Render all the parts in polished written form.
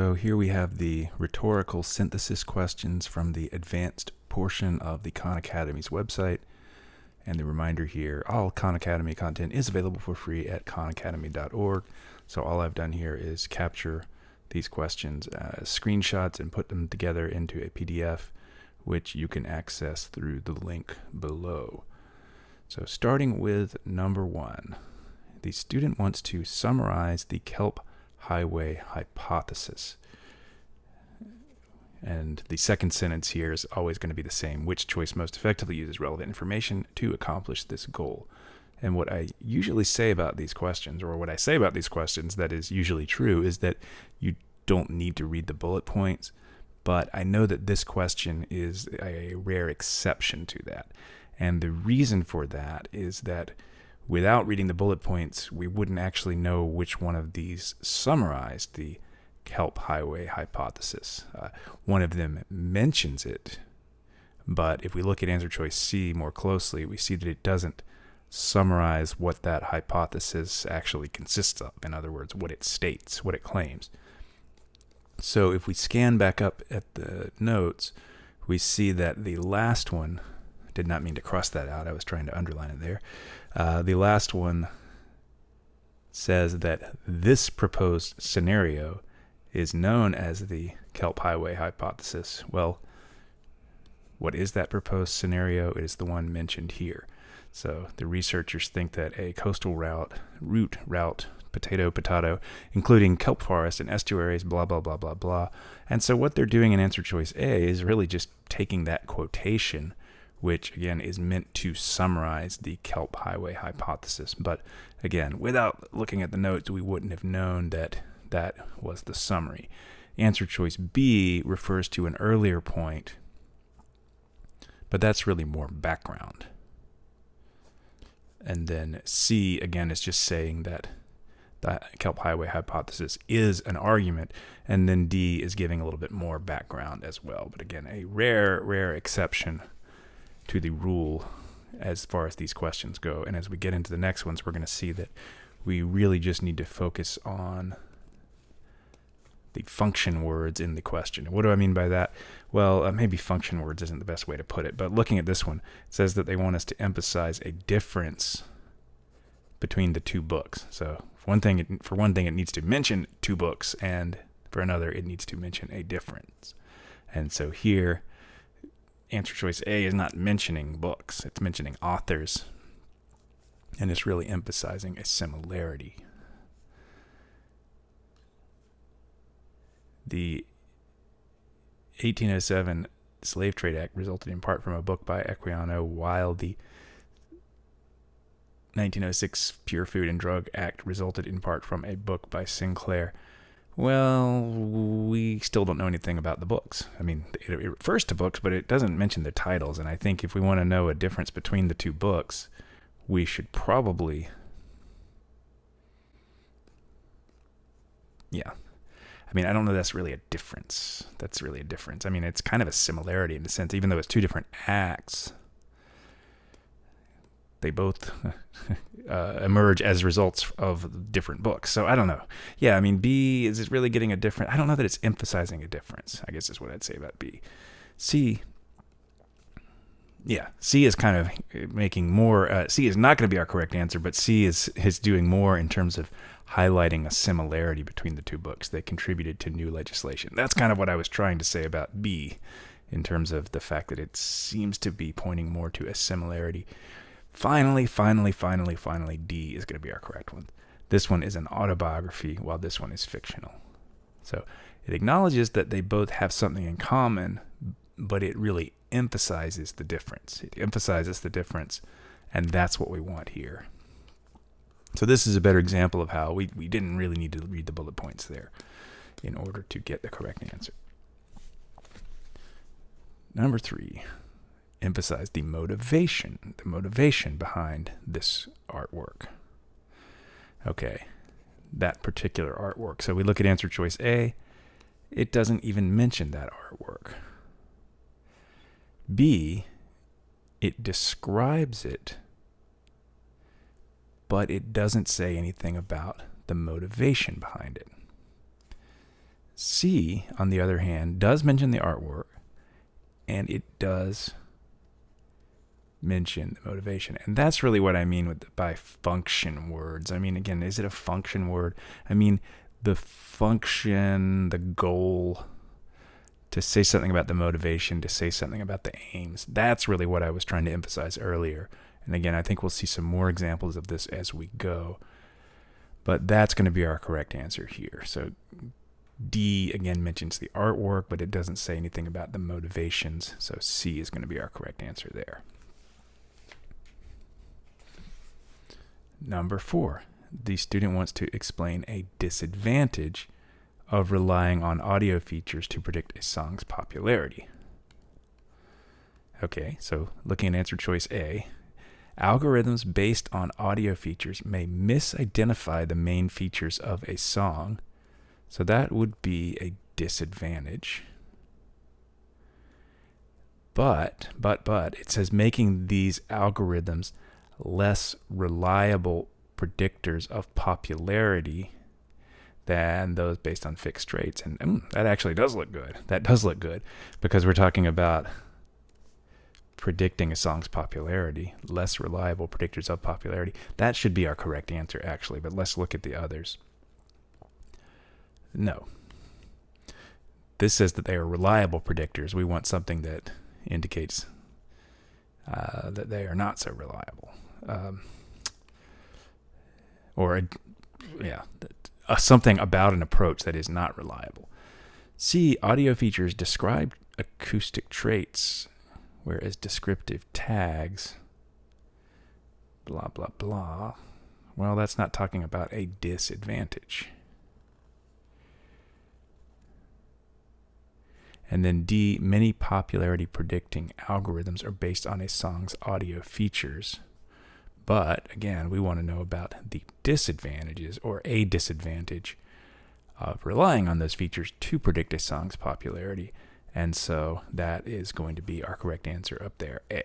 So here we have the rhetorical synthesis questions from the advanced portion of the Khan Academy's website. And the reminder here, all Khan Academy content is available for free at khanacademy.org. So all I've done here is capture these questions as screenshots and put them together into a PDF, which you can access through the link below. So starting with number 1, the student wants to summarize the Kelp highway hypothesis. And the second sentence here is always going to be the same. Which choice most effectively uses relevant information to accomplish this goal? And what I usually say about these questions, or what I say about these questions that is usually true, is that you don't need to read the bullet points. But I know that this question is a rare exception to that. And the reason for that is that without reading the bullet points, we wouldn't actually know which one of these summarized the Kelp highway hypothesis. One of them mentions it, but if we look at answer choice C more closely, we see that it doesn't summarize what that hypothesis actually consists of. In other words, what it states, what it claims. So if we scan back up at the notes, we see that the last one, did not mean to cross that out, I was trying to underline it there. The last one says that this proposed scenario is known as the Kelp highway hypothesis. Well, what is that proposed scenario? It is the one mentioned here. So the researchers think that a coastal route, potato, including kelp forests and estuaries, blah, blah, blah, blah, blah. And so what they're doing in answer choice A is really just taking that quotation, which again is meant to summarize the Kelp highway hypothesis. But again, without looking at the notes, we wouldn't have known that that was the summary. Answer choice B refers to an earlier point, but that's really more background. And then C, again, is just saying that the Kelp highway hypothesis is an argument, and then D is giving a little bit more background as well. But again, a rare exception to the rule as far as these questions go. And as we get into the next ones, we're going to see that we really just need to focus on the function words in the question. What do I mean by that? Well, maybe function words isn't the best way to put it, but looking at this one, it says that they want us to emphasize a difference between the two books. So for one thing, it needs to mention two books, and for another, it needs to mention a difference. And so here, answer choice A is not mentioning books, it's mentioning authors, and it's really emphasizing a similarity. The 1807 Slave Trade Act resulted in part from a book by Equiano, while the 1906 Pure Food and Drug Act resulted in part from a book by Sinclair. Well, we still don't know anything about the books. I mean, it refers to books, but it doesn't mention their titles. And I think if we want to know a difference between the two books, we should probably... Yeah. I mean, I don't know that's really a difference. That's really a difference. I mean, it's kind of a similarity in a sense, even though it's two different acts. They both emerge as results of different books. So I don't know. Yeah, I mean, B, is it really getting a different... I don't know that it's emphasizing a difference, I guess is what I'd say about B. C, yeah, C is kind of making more... C is not going to be our correct answer, but C is doing more in terms of highlighting a similarity between the two books. They contributed to new legislation. That's kind of what I was trying to say about B, in terms of the fact that it seems to be pointing more to a similarity. Finally, D is going to be our correct one. This one is an autobiography, while this one is fictional. So it acknowledges that they both have something in common, but it really emphasizes the difference. It emphasizes the difference, and that's what we want here. So this is a better example of how we didn't really need to read the bullet points there in order to get the correct answer. Number 3. Emphasize the motivation behind this artwork. Okay, that particular artwork. So we look at answer choice A. It doesn't even mention that artwork. B, it describes it, but it doesn't say anything about the motivation behind it. C, on the other hand, does mention the artwork, and it does mention the motivation. And that's really what I mean with by function words. I mean, again, is it a function word? I mean, the function, the goal, to say something about the motivation, to say something about the aims. That's really what I was trying to emphasize earlier. And again, I think we'll see some more examples of this as we go. But that's going to be our correct answer here. So D, again, mentions the artwork, but it doesn't say anything about the motivations. So C is going to be our correct answer there. Number 4, the student wants to explain a disadvantage of relying on audio features to predict a song's popularity. Okay, so looking at answer choice A, algorithms based on audio features may misidentify the main features of a song. So that would be a disadvantage. But, it says making these algorithms less reliable predictors of popularity than those based on fixed traits. And that actually does look good. That does look good because we're talking about predicting a song's popularity, less reliable predictors of popularity. That should be our correct answer, actually, but let's look at the others. No. This says that they are reliable predictors. We want something that indicates that they are not so reliable. Something about an approach that is not reliable. C, audio features describe acoustic traits, whereas descriptive tags, blah, blah, blah. Well, that's not talking about a disadvantage. And then D, many popularity predicting algorithms are based on a song's audio features. But again, we want to know about the disadvantages or a disadvantage of relying on those features to predict a song's popularity. And so that is going to be our correct answer up there, A.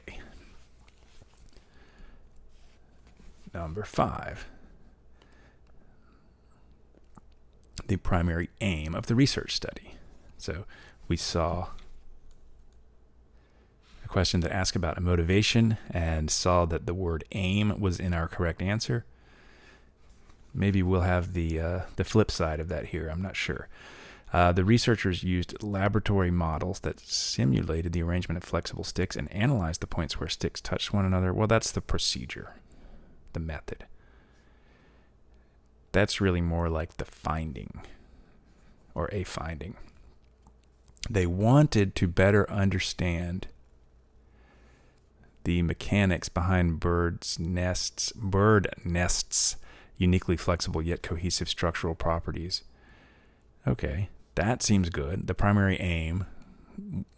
Number 5. The primary aim of the research study. So we saw a question that asked about a motivation and saw that the word aim was in our correct answer. Maybe we'll have the flip side of that here. I'm not sure. The researchers used laboratory models that simulated the arrangement of flexible sticks and analyzed the points where sticks touched one another. Well, that's the procedure, the method. That's really more like the finding or a finding. They wanted to better understand the mechanics behind bird nests' uniquely flexible yet cohesive structural properties. Okay, that seems good. The primary aim,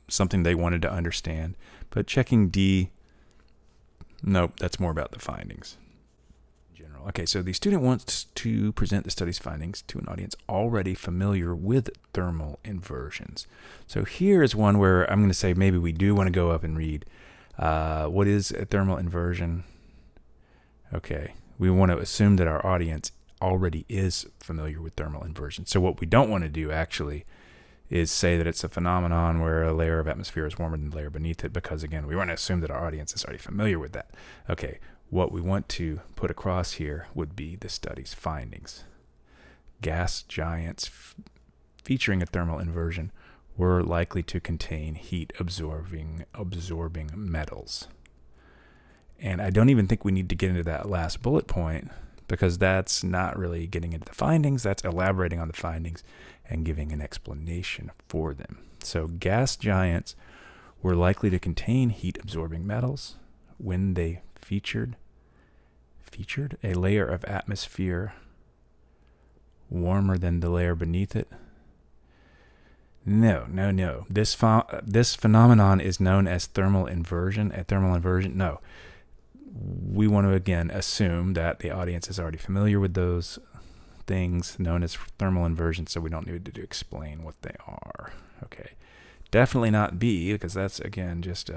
something they wanted to understand. But checking D, nope, that's more about the findings. General. Okay, so the student wants to present the study's findings to an audience already familiar with thermal inversions. So here is one where I'm going to say maybe we do want to go up and read what is a thermal inversion. Okay, we want to assume that our audience already is familiar with thermal inversion. So what we don't want to do actually is say that it's a phenomenon where a layer of atmosphere is warmer than the layer beneath it, because again, we want to assume that our audience is already familiar with that. Okay, what we want to put across here would be the study's findings. Gas giants featuring a thermal inversion were likely to contain heat-absorbing metals. And I don't even think we need to get into that last bullet point, because that's not really getting into the findings. That's elaborating on the findings and giving an explanation for them. So gas giants were likely to contain heat-absorbing metals when they featured a layer of atmosphere warmer than the layer beneath it. No. This phenomenon is known as thermal inversion. A thermal inversion, no. We want to, again, assume that the audience is already familiar with those things known as thermal inversion, so we don't need to explain what they are. Okay. Definitely not B, because that's, again, just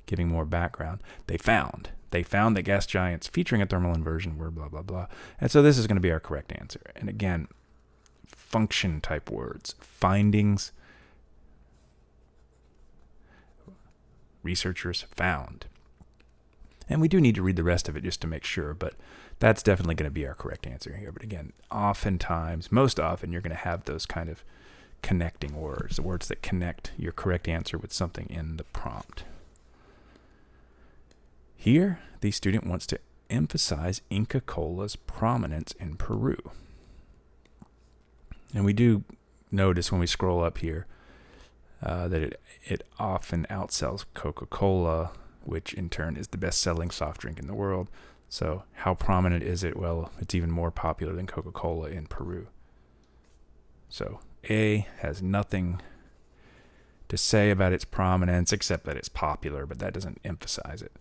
giving more background. They found that gas giants featuring a thermal inversion were blah, blah, blah. And so this is going to be our correct answer. And again, function type words. Findings, researchers found. And we do need to read the rest of it just to make sure, but that's definitely going to be our correct answer here. But again, oftentimes, most often, you're going to have those kind of connecting words, the words that connect your correct answer with something in the prompt. Here, the student wants to emphasize Inca Cola's prominence in Peru. And we do notice when we scroll up here that it often outsells Coca-Cola, which in turn is the best-selling soft drink in the world. So how prominent is it? Well, it's even more popular than Coca-Cola in Peru. So A has nothing to say about its prominence except that it's popular, but that doesn't emphasize it.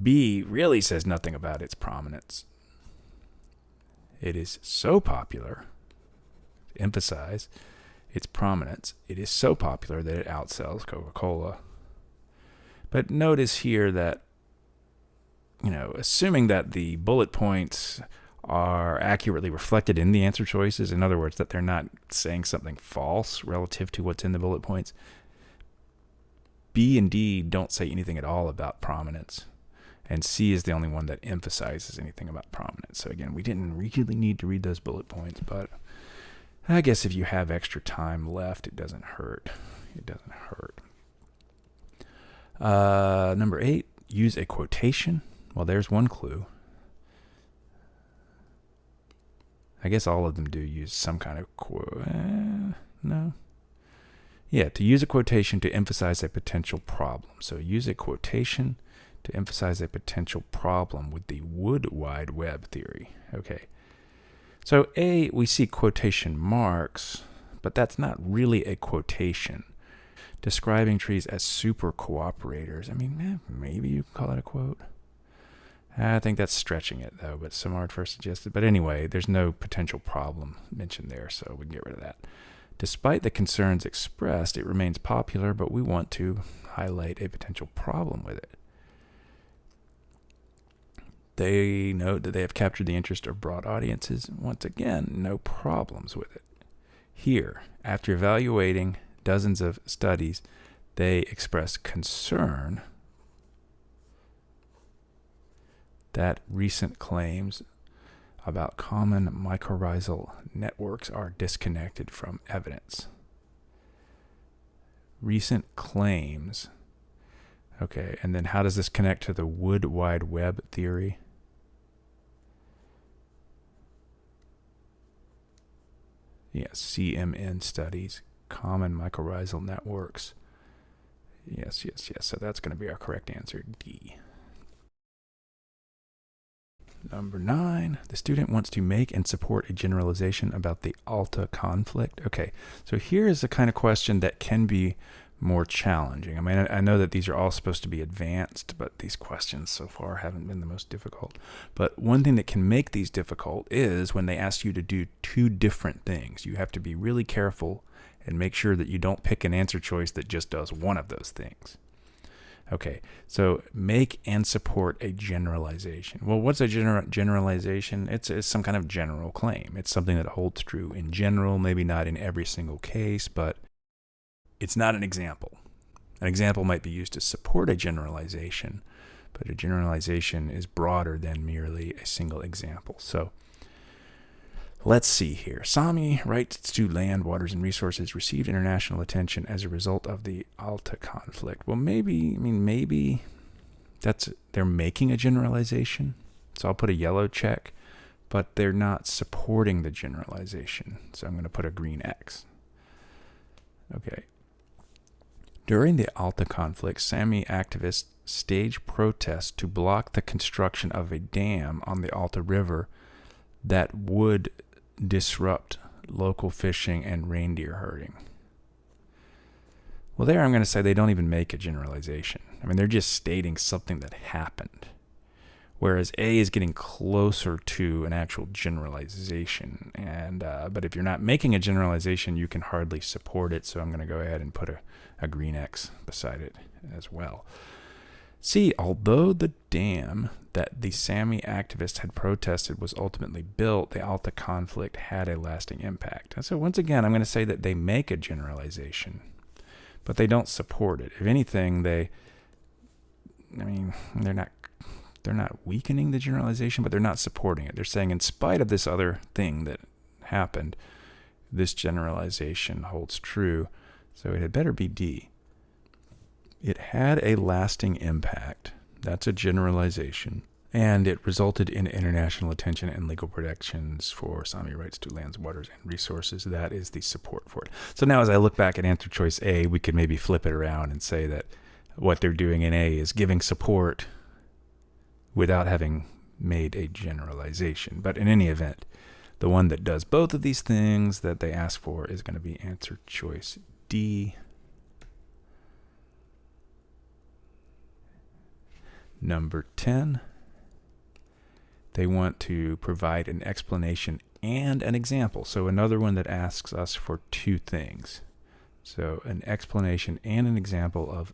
B really says nothing about its prominence. It is so popular, to emphasize its prominence, it is so popular that it outsells Coca-Cola. But notice here that, assuming that the bullet points are accurately reflected in the answer choices, in other words, that they're not saying something false relative to what's in the bullet points, B and D don't say anything at all about prominence. And C is the only one that emphasizes anything about prominence. So again, we didn't really need to read those bullet points, but I guess if you have extra time left, it doesn't hurt. It doesn't hurt. Number 8, use a quotation. Well, there's one clue. I guess all of them do use some kind of quote. No. Yeah, to use a quotation to emphasize a potential problem. So use a quotation to emphasize a potential problem with the Wood Wide Web theory. Okay. So A, we see quotation marks, but that's not really a quotation. Describing trees as super cooperators. I mean, maybe you could call it a quote. I think that's stretching it, though, but some art first suggested. But anyway, there's no potential problem mentioned there, so we can get rid of that. Despite the concerns expressed, it remains popular, but we want to highlight a potential problem with it. They note that they have captured the interest of broad audiences. Once again, no problems with it. Here, after evaluating dozens of studies, they express concern that recent claims about common mycorrhizal networks are disconnected from evidence. Recent claims. Okay, and then how does this connect to the Wood Wide Web theory? Yes, CMN studies, common mycorrhizal networks. Yes. So that's going to be our correct answer, D. Number 9, the student wants to make and support a generalization about the Alta conflict. Okay, so here is the kind of question that can be more challenging. I mean, I know that these are all supposed to be advanced, but these questions so far haven't been the most difficult. But one thing that can make these difficult is when they ask you to do two different things. You have to be really careful and make sure that you don't pick an answer choice that just does one of those things. Okay, so make and support a generalization. Well, what's a generalization? It's some kind of general claim. It's something that holds true in general, maybe not in every single case, but it's not an example. An example might be used to support a generalization, but a generalization is broader than merely a single example. So let's see here. Sami rights to land, waters, and resources received international attention as a result of the Alta conflict. Well, maybe they're making a generalization. So I'll put a yellow check, but they're not supporting the generalization. So I'm going to put a green X. Okay. During the Alta conflict, Sami activists staged protests to block the construction of a dam on the Alta River that would disrupt local fishing and reindeer herding. Well, there I'm going to say they don't even make a generalization. I mean, they're just stating something that happened. Whereas A is getting closer to an actual generalization. And but if you're not making a generalization, you can hardly support it. So I'm going to go ahead and put a green X beside it as well. C, although the dam that the Sami activists had protested was ultimately built, the Alta conflict had a lasting impact. And so once again, I'm going to say that they make a generalization, but they don't support it. If anything, they're not weakening the generalization, but they're not supporting it. They're saying in spite of this other thing that happened, this generalization holds true. So it had better be D. It had a lasting impact. That's a generalization. And it resulted in international attention and legal protections for Sami rights to lands, waters, and resources. That is the support for it. So now as I look back at answer choice A, we could maybe flip it around and say that what they're doing in A is giving support without having made a generalization. But in any event, the one that does both of these things that they ask for is going to be answer choice D. Number 10, they want to provide an explanation and an example. So another one that asks us for two things. So an explanation and an example of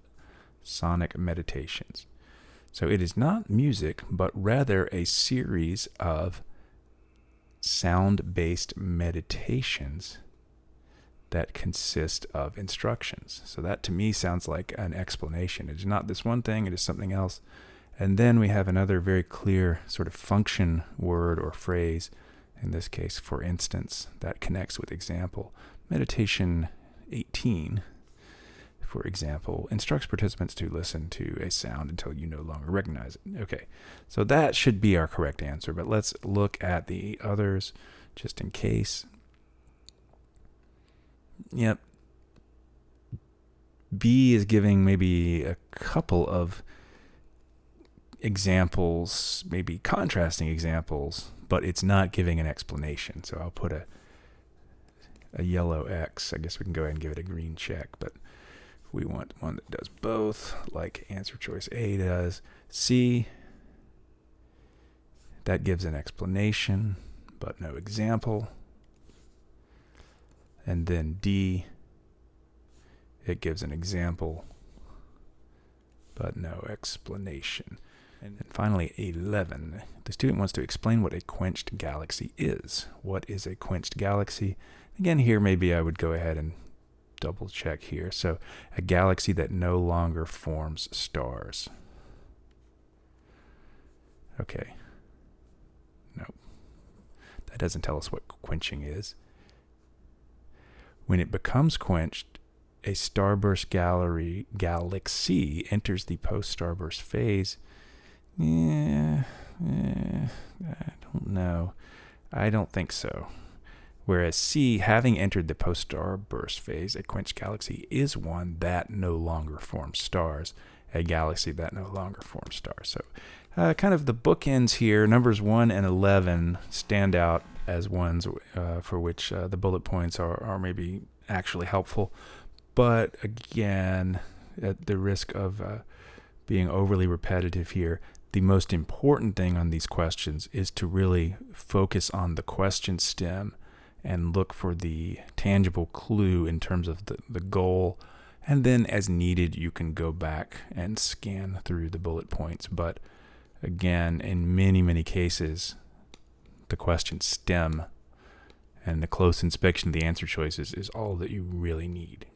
sonic meditations. So it is not music, but rather a series of sound-based meditations that consist of instructions. So that to me sounds like an explanation. It is not this one thing, it is something else. And then we have another very clear sort of function word or phrase, in this case, for instance, that connects with example. Meditation 18, for example, instructs participants to listen to a sound until you no longer recognize it. Okay, so that should be our correct answer, but let's look at the others just in case. Yep. B is giving maybe a couple of examples, maybe contrasting examples, but it's not giving an explanation. So I'll put a yellow X. I guess we can go ahead and give it a green check, but we want one that does both, like answer choice A does. C, that gives an explanation, but no example. And then D, it gives an example, but no explanation. And finally, 11. The student wants to explain what a quenched galaxy is. What is a quenched galaxy? Again, here maybe I would go ahead and double check here. So a galaxy that no longer forms stars. Okay. No. That doesn't tell us what quenching is. When it becomes quenched, a starburst galaxy enters the post-starburst phase. I don't know. I don't think so. Whereas C, having entered the post-starburst phase, a quenched galaxy is one that no longer forms stars, a galaxy that no longer forms stars. So kind of the bookends here, numbers 1 and 11 stand out as ones for which the bullet points are maybe actually helpful. But again, at the risk of being overly repetitive here, the most important thing on these questions is to really focus on the question stem and look for the tangible clue in terms of the goal. And then as needed, you can go back and scan through the bullet points. But again, in many, many cases, the question stem and the close inspection of the answer choices is all that you really need.